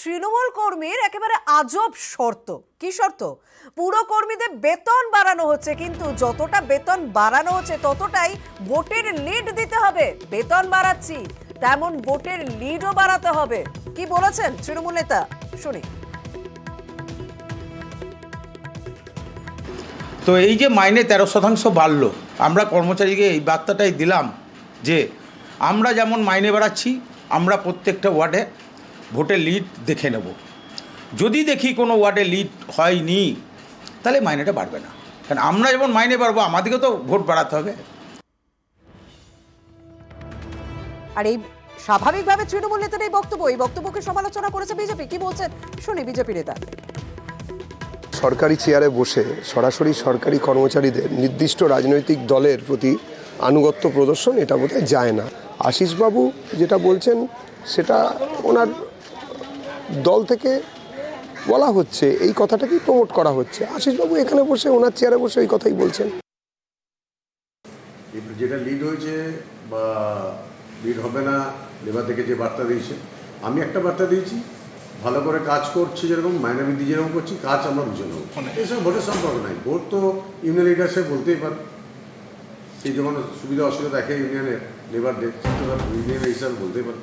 তৃণমূল কর্মীর একেবারে আজব শর্ত। কি শর্ত? পুরো কর্মীদের বেতন বাড়ানো হচ্ছে, কিন্তু যতটা বেতন বাড়ানো হচ্ছে ততটাই ভোটের লিড দিতে হবে। বেতন বাড়াচ্ছি, তেমন ভোটের লিডও বাড়াতে হবে। কি বলেছেন তৃণমূল নেতা, শুনি। তো এই যে মাইনে 13% বাড়লো, আমরা কর্মচারীকে এই বার্তাটাই দিলাম যে আমরা যেমন মাইনে বাড়াচ্ছি, আমরা প্রত্যেকটা ওয়ার্ডে ভোটের লিড দেখে নেব। যদি দেখি কোনো ওয়ার্ডে লিড হয়নি, তাহলে মাইনেটা বাড়বে না। কারণ আমরা যেমন মাইনে বাড়বো, আমাদেরকে তো ভোট বাড়াতে হবে। আর এই স্বাভাবিকভাবে তৃণমূল নেতার এই বক্তব্যকে সমালোচনা করেছে বিজেপি। কি বলছেন শুনি বিজেপি নেতা। সরকারি চেয়ারে বসে সরাসরি সরকারি কর্মচারীদের নির্দিষ্ট রাজনৈতিক দলের প্রতি আনুগত্য প্রদর্শন, এটা বোধহয় যায় না। আশিসবাবু যেটা বলছেন সেটা ওনার দল থেকে বলা হচ্ছে, এই কথাটাকেই প্রমোট করা হচ্ছে। আশিসবাবু এখানে বসে ওনার চেয়ারে বসে এই কথাই বলছেন। যেটা লিড হয়েছে বা লিড হবে না, লেবার থেকে যে বার্তা দিয়েছে, আমি একটা বার্তা দিয়েছি, ভালো করে কাজ করছি, যেরকম মাইনে বৃদ্ধি যেরকম করছি, কাজ আমরা বুঝে নেবো। এসব ভোটের সম্পর্ক নাই। ভোট তো ইউনিয়ন লিডার সে বলতেই পারে, সেই যখন সুবিধা অসুবিধা দেখে ইউনিয়নের লেবারদের, ইউনিয়নের হিসাবে বলতেই পারে।